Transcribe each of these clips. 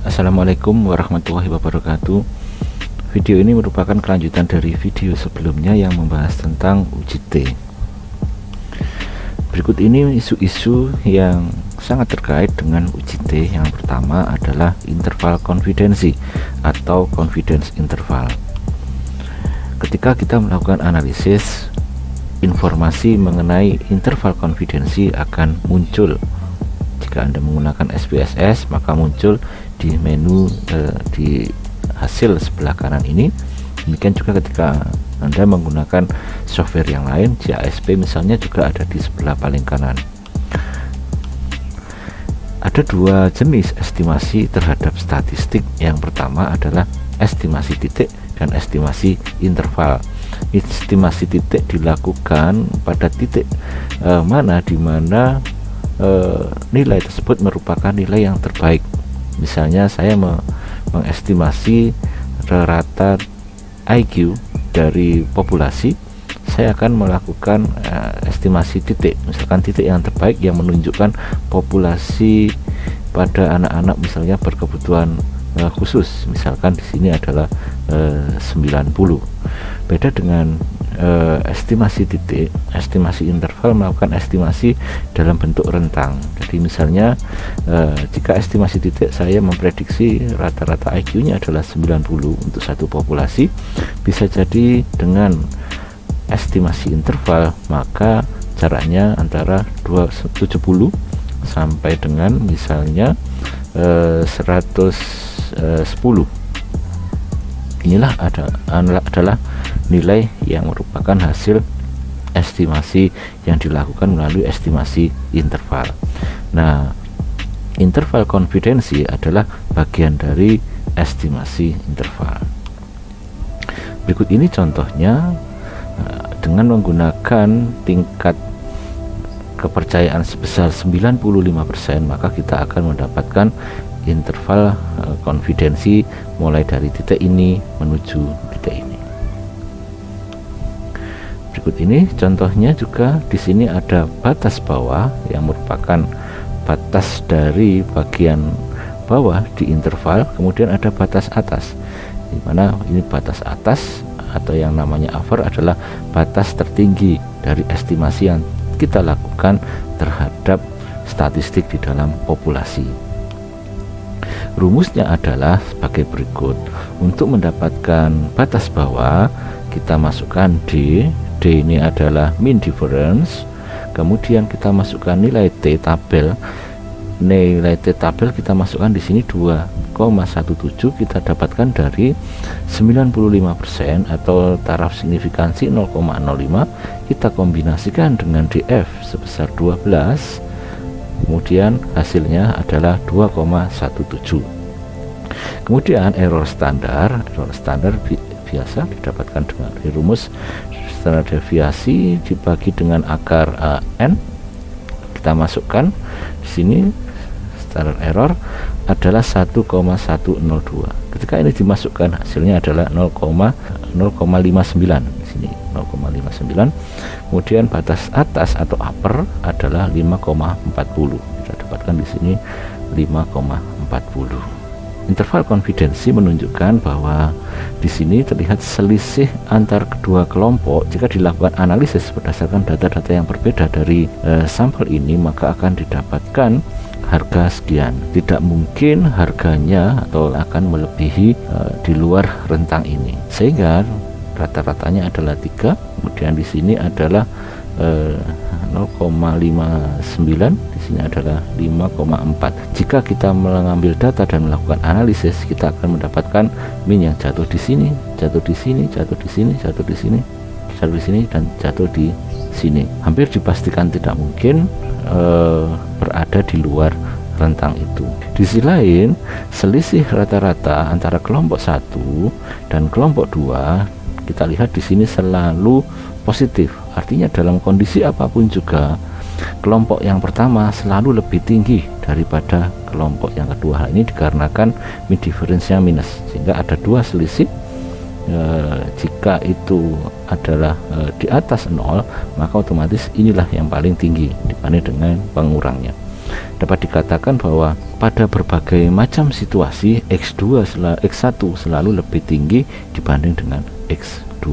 Assalamualaikum warahmatullahi wabarakatuh. Video ini merupakan kelanjutan dari video sebelumnya yang membahas tentang uji T. Berikut ini isu-isu yang sangat terkait dengan uji T. Yang pertama adalah interval konfidensi atau confidence interval. Ketika kita melakukan analisis, informasi mengenai interval konfidensi akan muncul. Jika Anda menggunakan SPSS, maka muncul di menu di hasil sebelah kanan ini. Demikian juga ketika Anda menggunakan software yang lain, JASP misalnya, juga ada di sebelah paling kanan. Ada dua jenis estimasi terhadap statistik. Yang pertama adalah estimasi titik dan estimasi interval. Estimasi titik dilakukan pada titik mana di mana nilai tersebut merupakan nilai yang terbaik. Misalnya saya mengestimasi rata IQ dari populasi, saya akan melakukan estimasi titik, misalkan titik yang terbaik yang menunjukkan populasi pada anak-anak misalnya berkebutuhan khusus, misalkan di sini adalah 90. Beda dengan estimasi titik, estimasi interval melakukan estimasi dalam bentuk rentang. Jadi misalnya jika estimasi titik saya memprediksi rata-rata IQ-nya adalah 90 untuk satu populasi, bisa jadi dengan estimasi interval maka jaraknya antara 70 sampai dengan misalnya 110. Inilah adalah nilai yang merupakan hasil estimasi yang dilakukan melalui estimasi interval. Nah, interval konfidensi adalah bagian dari estimasi interval. Berikut ini contohnya. Dengan menggunakan tingkat kepercayaan sebesar 95%, maka kita akan mendapatkan interval konfidensi mulai dari titik ini menuju titik ini. Berikut ini contohnya juga. Di sini ada batas bawah yang merupakan batas dari bagian bawah di interval, kemudian ada batas atas, di mana ini batas atas atau yang namanya upper adalah batas tertinggi dari estimasi yang kita lakukan terhadap statistik di dalam populasi. Rumusnya adalah sebagai berikut. Untuk mendapatkan batas bawah, kita masukkan D. D ini adalah mean difference. Kemudian kita masukkan nilai T tabel. Nilai T tabel kita masukkan di sini 2,17, kita dapatkan dari 95% atau taraf signifikansi 0,05. Kita kombinasikan dengan DF sebesar 12, kemudian hasilnya adalah 2,17. Kemudian error standar biasa didapatkan dengan rumus standar deviasi dibagi dengan akar N. Kita masukkan di sini. Standar error adalah 1,102. Ketika ini dimasukkan, hasilnya adalah 0,59. Di sini 0,59. Kemudian batas atas atau upper adalah 5,40. Kita dapatkan di sini 5,40. Interval konfidensi menunjukkan bahwa di sini terlihat selisih antar kedua kelompok. Jika dilakukan analisis berdasarkan data-data yang berbeda dari sampel ini, maka akan didapatkan harga sekian. Tidak mungkin harganya atau akan melebihi di luar rentang ini, sehingga rata-ratanya adalah 3. Kemudian di sini adalah 0,59, di sini adalah 5,4. Jika kita mengambil data dan melakukan analisis, kita akan mendapatkan min yang jatuh di sini, jatuh di sini, jatuh di sini, jatuh di sini, jatuh di sini, dan jatuh di sini. Hampir dipastikan tidak mungkin berada di luar rentang itu. Di sisi lain, selisih rata-rata antara kelompok 1 dan kelompok 2 kita lihat di sini selalu positif. Artinya dalam kondisi apapun juga kelompok yang pertama selalu lebih tinggi daripada kelompok yang kedua. Hal ini dikarenakan mean difference-nya minus, sehingga ada dua selisih. Jika itu adalah di atas 0, maka otomatis inilah yang paling tinggi dibanding dengan pengurangnya. dapat dikatakan bahwa pada berbagai macam situasi X1 selalu lebih tinggi dibanding dengan X2.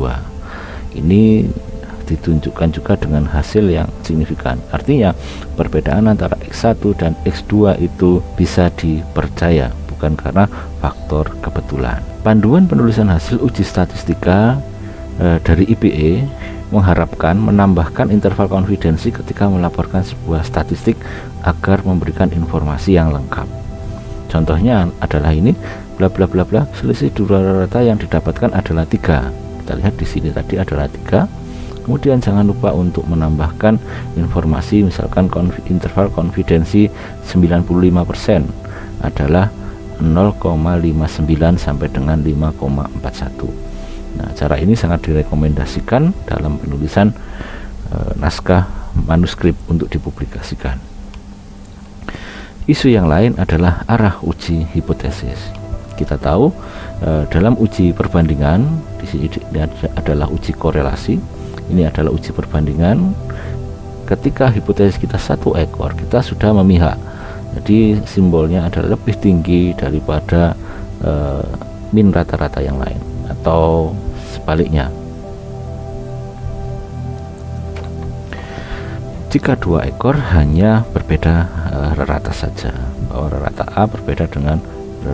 Ini ditunjukkan juga dengan hasil yang signifikan. Artinya perbedaan antara X1 dan X2 itu bisa dipercaya, bukan karena faktor kebetulan. Panduan penulisan hasil uji statistika dari IPE mengharapkan menambahkan interval konfidensi ketika melaporkan sebuah statistik agar memberikan informasi yang lengkap. Contohnya adalah ini, bla bla bla bla, selisih dua rata yang didapatkan adalah 3. Kita lihat di sini tadi adalah 3. Kemudian jangan lupa untuk menambahkan informasi, misalkan interval konfidensi 95% adalah 0,59 sampai dengan 5,41. Nah, cara ini sangat direkomendasikan dalam penulisan naskah manuskrip untuk dipublikasikan. Isu yang lain adalah arah uji hipotesis. Kita tahu dalam uji perbandingan, di sini adalah uji korelasi, ini adalah uji perbandingan. Ketika hipotesis kita 1 ekor, kita sudah memihak. Jadi simbolnya adalah lebih tinggi daripada min rata-rata yang lain, atau sebaliknya. Jika 2 ekor hanya berbeda rata saja, bahwa rata A berbeda dengan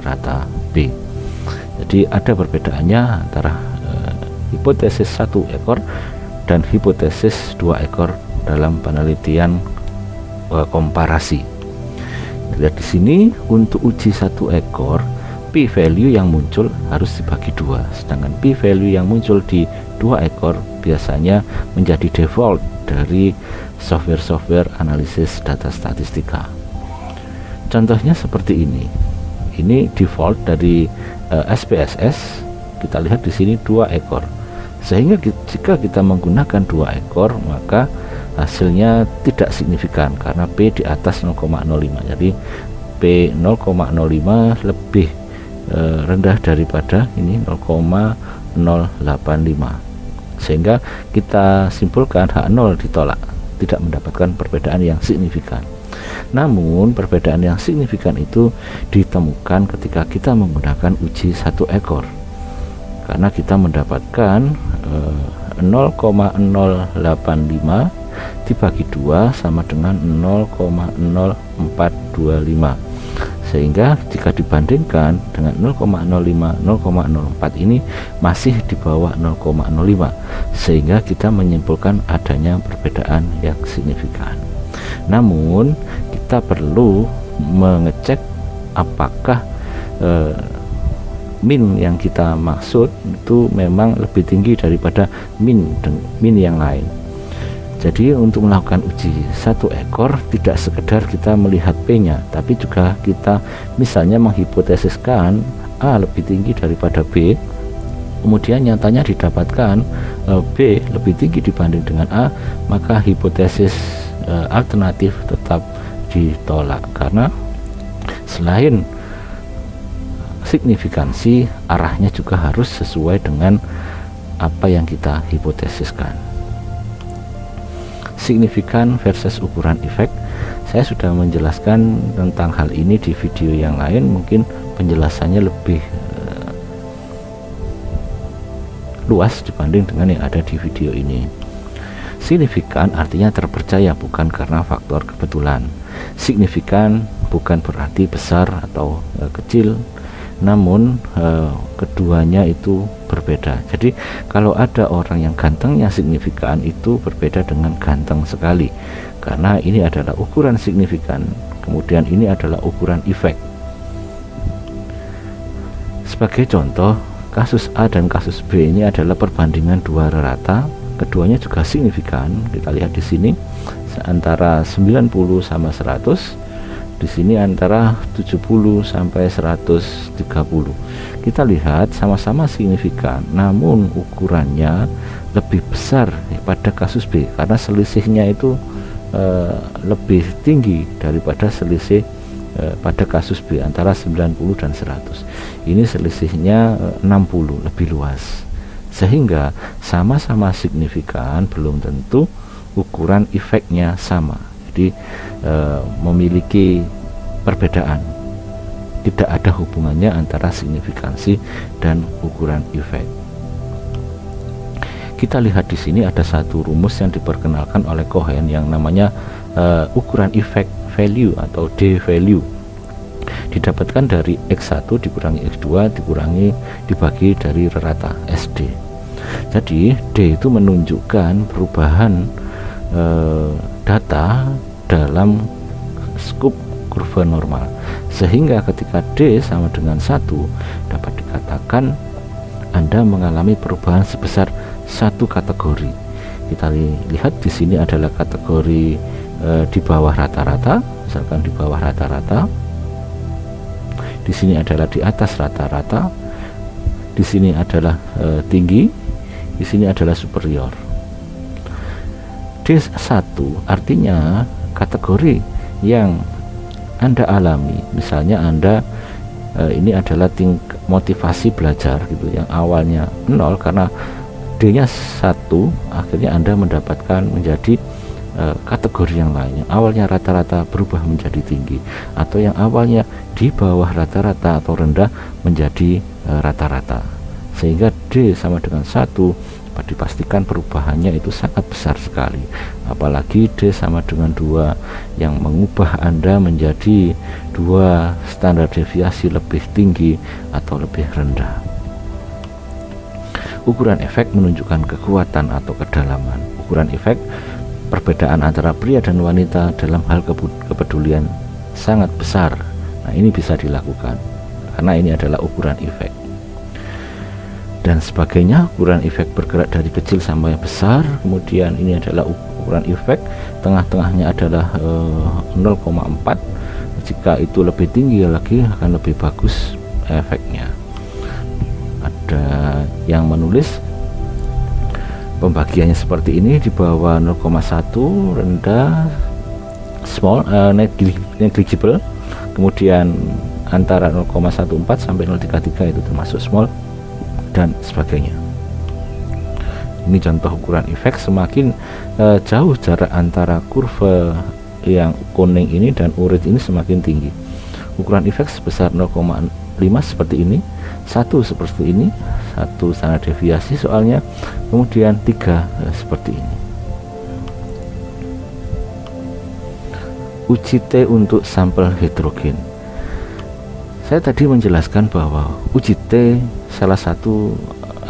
rata B. Jadi ada perbedaannya antara hipotesis 1 ekor dan hipotesis 2 ekor dalam penelitian komparasi. Lihat di sini, untuk uji 1 ekor, p-value yang muncul harus dibagi 2, sedangkan p-value yang muncul di 2 ekor biasanya menjadi default dari software analisis data statistika. Contohnya seperti ini. Ini default dari SPSS. Kita lihat di sini 2 ekor. Sehingga jika kita menggunakan 2 ekor, maka hasilnya tidak signifikan karena P di atas 0,05. Jadi P 0,05 lebih rendah daripada ini 0,085, sehingga kita simpulkan H0 ditolak, tidak mendapatkan perbedaan yang signifikan. Namun perbedaan yang signifikan itu ditemukan ketika kita menggunakan uji 1 ekor, karena kita mendapatkan 0,085 dibagi 2 sama dengan 0,0425, sehingga jika dibandingkan dengan 0,05 0,04 ini masih di bawah 0,05, sehingga kita menyimpulkan adanya perbedaan yang signifikan. Namun kita perlu mengecek apakah min yang kita maksud itu memang lebih tinggi daripada min yang lain. Jadi untuk melakukan uji 1 ekor tidak sekedar kita melihat P-nya, tapi juga kita misalnya menghipotesiskan A lebih tinggi daripada B, kemudian nyatanya didapatkan B lebih tinggi dibanding dengan A, maka hipotesis alternatif tetap ditolak, karena selain signifikansi, arahnya juga harus sesuai dengan apa yang kita hipotesiskan. Signifikan versus ukuran efek, saya sudah menjelaskan tentang hal ini di video yang lain, mungkin penjelasannya lebih luas dibanding dengan yang ada di video ini. Signifikan artinya terpercaya, bukan karena faktor kebetulan. Signifikan bukan berarti besar atau kecil, namun keduanya itu berbeda. Jadi kalau ada orang yang gantengnya signifikan, itu berbeda dengan ganteng sekali, karena ini adalah ukuran signifikan, kemudian ini adalah ukuran efek. Sebagai contoh, kasus A dan kasus B ini adalah perbandingan 2 rata, keduanya juga signifikan. Kita lihat di sini antara 90 sama 100, di sini antara 70 sampai 130. Kita lihat sama-sama signifikan, namun ukurannya lebih besar pada kasus B karena selisihnya itu lebih tinggi daripada selisih pada kasus B antara 90 dan 100. Ini selisihnya 60, lebih luas, sehingga sama-sama signifikan belum tentu ukuran efeknya sama. Jadi memiliki perbedaan, tidak ada hubungannya antara signifikansi dan ukuran efek. Kita lihat di sini ada satu rumus yang diperkenalkan oleh Cohen yang namanya ukuran efek value atau D value, didapatkan dari X1 dikurangi X2 dibagi dari rata SD. Jadi D itu menunjukkan perubahan data dalam skup kurva normal, sehingga ketika D sama dengan 1 dapat dikatakan Anda mengalami perubahan sebesar satu kategori. Kita lihat di sini adalah kategori di bawah rata-rata, misalkan di bawah rata-rata. Di sini adalah di atas rata-rata. Di sini adalah tinggi. Di sini adalah superior. D1 artinya kategori yang Anda alami. Misalnya Anda ini adalah motivasi belajar gitu, yang awalnya 0 karena D-nya 1, akhirnya Anda mendapatkan menjadi kategori yang lain, yang awalnya rata-rata berubah menjadi tinggi, atau yang awalnya di bawah rata-rata atau rendah menjadi rata-rata, sehingga D sama dengan 1 dapat dipastikan perubahannya itu sangat besar sekali. Apalagi D sama dengan 2 yang mengubah Anda menjadi 2 standar deviasi lebih tinggi atau lebih rendah. Ukuran efek menunjukkan kekuatan atau kedalaman. Ukuran efek perbedaan antara pria dan wanita dalam hal kepedulian sangat besar. Nah, ini bisa dilakukan karena ini adalah ukuran efek. Dan sebagainya, ukuran efek bergerak dari kecil sampai besar. Kemudian ini adalah ukuran efek, tengah-tengahnya adalah 0,4. Jika itu lebih tinggi lagi akan lebih bagus efeknya. Ada yang menulis pembagiannya seperti ini, di bawah 0,1 rendah, small, negligible, kemudian antara 0,14 sampai 0,33 itu termasuk small, dan sebagainya. Ini contoh ukuran efek. Semakin jauh jarak antara kurva yang kuning ini dan urit ini semakin tinggi. Ukuran efek sebesar 0,5 seperti ini, 1 seperti ini, 1 standar deviasi soalnya, kemudian 3 seperti ini. Uji T untuk sampel heterogen. Saya tadi menjelaskan bahwa uji T salah satu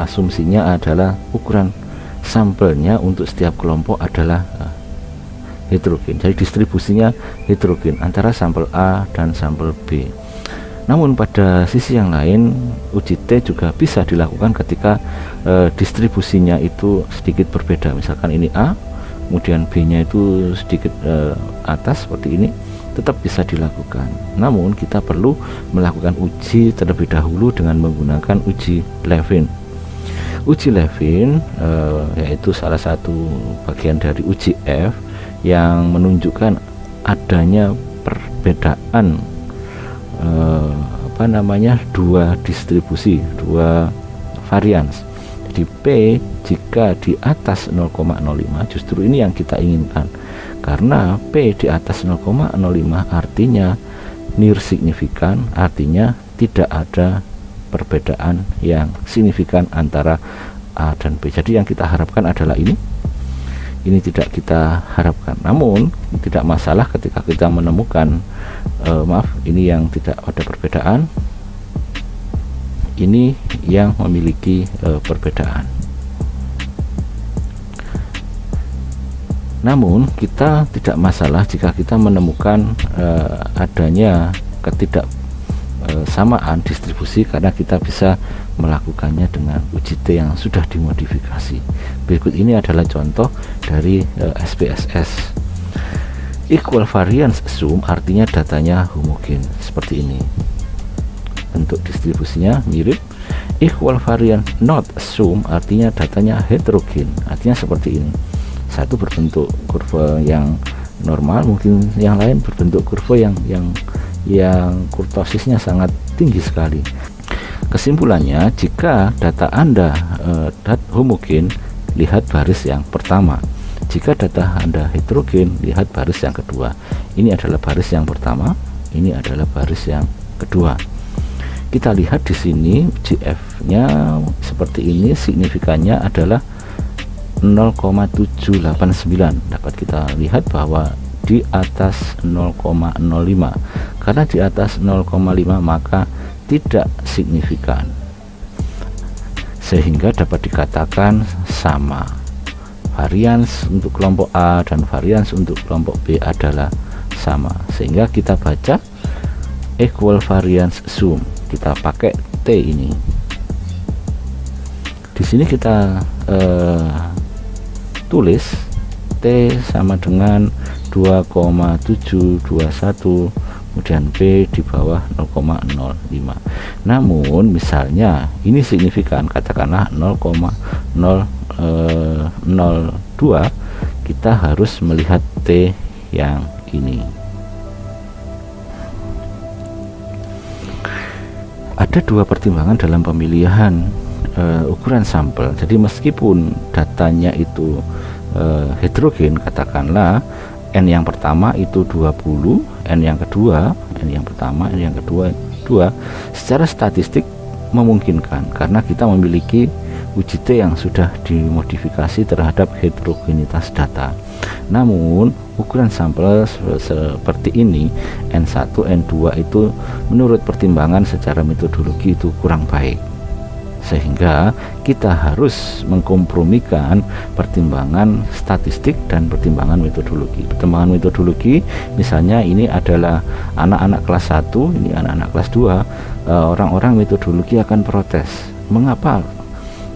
asumsinya adalah ukuran sampelnya untuk setiap kelompok adalah heterogen. Jadi distribusinya heterogen antara sampel A dan sampel B. Namun pada sisi yang lain, uji T juga bisa dilakukan ketika distribusinya itu sedikit berbeda. Misalkan ini A, kemudian B-nya itu sedikit atas seperti ini, tetap bisa dilakukan. Namun kita perlu melakukan uji terlebih dahulu dengan menggunakan uji Levin. Uji Levin yaitu salah satu bagian dari uji F yang menunjukkan adanya perbedaan dua distribusi, dua varians. Jadi P jika di atas 0,05, justru ini yang kita inginkan, karena P di atas 0,05 artinya near signifikan, artinya tidak ada perbedaan yang signifikan antara A dan B. Jadi yang kita harapkan adalah ini tidak kita harapkan. Namun tidak masalah ketika kita menemukan ini yang tidak ada perbedaan, ini yang memiliki perbedaan. Namun kita tidak masalah jika kita menemukan adanya ketidaksamaan distribusi, karena kita bisa melakukannya dengan uji T yang sudah dimodifikasi. Berikut ini adalah contoh dari SPSS. Equal variance assume artinya datanya homogen seperti ini, bentuk distribusinya mirip. Equal variance not assume artinya datanya heterogen, artinya seperti ini. Satu berbentuk kurva yang normal, mungkin yang lain berbentuk kurva yang kurtosisnya sangat tinggi sekali. Kesimpulannya, jika data Anda homogen, lihat baris yang pertama. Jika data Anda heterogen, lihat baris yang kedua. Ini adalah baris yang pertama, ini adalah baris yang kedua. Kita lihat di sini GF-nya seperti ini, signifikannya adalah 0,789. Dapat kita lihat bahwa di atas 0,05. Karena di atas 0,5 maka tidak signifikan, sehingga dapat dikatakan sama. Varians untuk kelompok A dan varians untuk kelompok B adalah sama, sehingga kita baca equal variance sum. Kita pakai T ini. Di sini kita tulis T sama dengan 2,721, kemudian B di bawah 0,05. Namun misalnya ini signifikan, katakanlah 0,002, kita harus melihat T yang ini. Ada dua pertimbangan dalam pemilihan ukuran sampel. Jadi meskipun datanya itu heterogen, katakanlah N yang pertama itu 20, N yang kedua, N yang pertama, N yang kedua 2, secara statistik memungkinkan karena kita memiliki uji T yang sudah dimodifikasi terhadap heterogenitas data. Namun ukuran sampel seperti ini N1, N2 itu menurut pertimbangan secara metodologi itu kurang baik, sehingga kita harus mengkompromikan pertimbangan statistik dan pertimbangan metodologi. Pertimbangan metodologi misalnya ini adalah anak-anak kelas 1, ini anak-anak kelas 2, orang-orang metodologi akan protes. Mengapa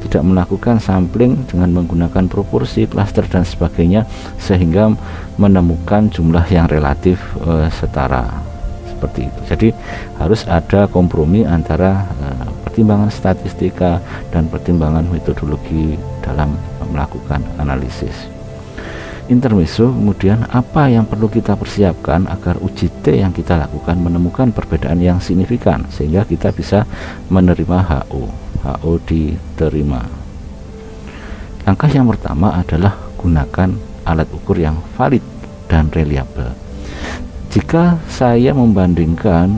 tidak melakukan sampling dengan menggunakan proporsi, klaster dan sebagainya, sehingga menemukan jumlah yang relatif setara seperti itu. Jadi harus ada kompromi antara pertimbangan statistika dan pertimbangan metodologi dalam melakukan analisis. Intermezzo, kemudian apa yang perlu kita persiapkan agar uji T yang kita lakukan menemukan perbedaan yang signifikan sehingga kita bisa menerima HO diterima. Langkah yang pertama adalah gunakan alat ukur yang valid dan reliable. Jika saya membandingkan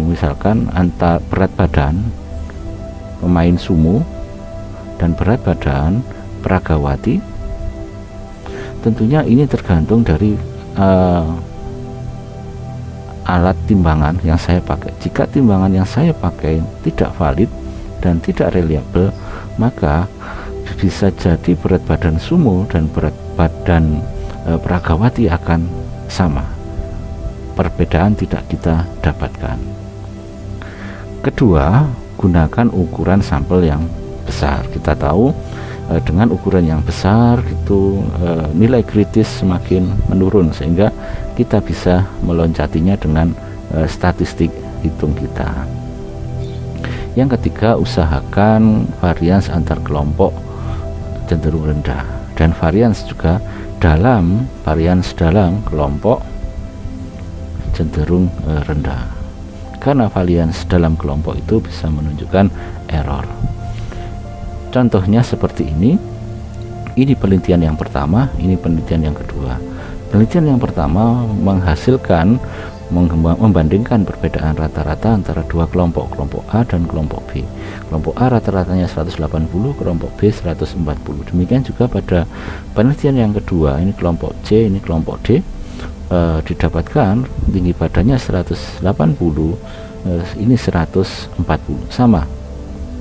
misalkan antara berat badan pemain sumo dan berat badan peragawati, tentunya ini tergantung dari alat timbangan yang saya pakai. Jika timbangan yang saya pakai tidak valid dan tidak reliable, maka bisa jadi berat badan sumo dan berat badan peragawati akan sama. Perbedaan tidak kita dapatkan. Kedua, gunakan ukuran sampel yang besar. Kita tahu dengan ukuran yang besar itu nilai kritis semakin menurun, sehingga kita bisa meloncatinya dengan statistik hitung kita. Yang ketiga, usahakan varians antar kelompok cenderung rendah, dan varians juga dalam kelompok cenderung rendah, karena varians dalam kelompok itu bisa menunjukkan error. Contohnya seperti ini penelitian yang pertama, ini penelitian yang kedua. Penelitian yang pertama menghasilkan membandingkan perbedaan rata-rata antara dua kelompok A dan kelompok B. Kelompok A rata-ratanya 180, kelompok B 140. Demikian juga pada penelitian yang kedua, ini kelompok C, ini kelompok D, didapatkan tinggi badannya 180, ini 140, sama,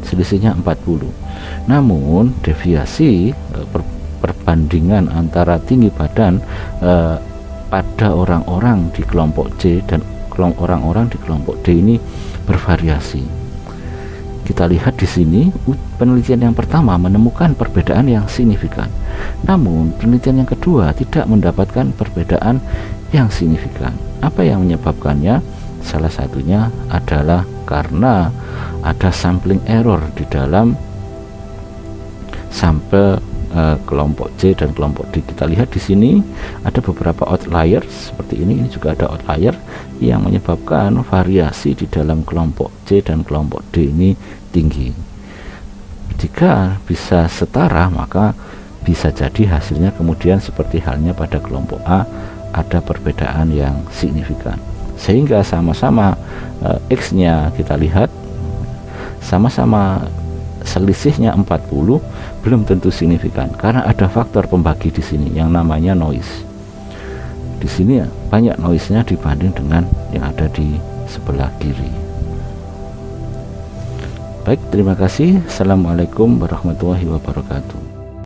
selisihnya 40. Namun deviasi perbandingan antara tinggi badan pada orang-orang di kelompok C dan orang-orang di kelompok D ini bervariasi. Kita lihat di sini penelitian yang pertama menemukan perbedaan yang signifikan, namun penelitian yang kedua tidak mendapatkan perbedaan yang signifikan. Apa yang menyebabkannya? Salah satunya adalah karena ada sampling error di dalam sampel kelompok C dan kelompok D. Kita lihat di sini ada beberapa outlier seperti ini juga ada outlier yang menyebabkan variasi di dalam kelompok C dan kelompok D ini tinggi. Jika bisa setara, maka bisa jadi hasilnya kemudian seperti halnya pada kelompok A, ada perbedaan yang signifikan, sehingga sama-sama X-nya kita lihat sama-sama selisihnya 40 belum tentu signifikan, karena ada faktor pembagi di sini yang namanya noise. Di sini banyak noise-nya dibanding dengan yang ada di sebelah kiri. Baik, terima kasih. Assalamualaikum warahmatullahi wabarakatuh.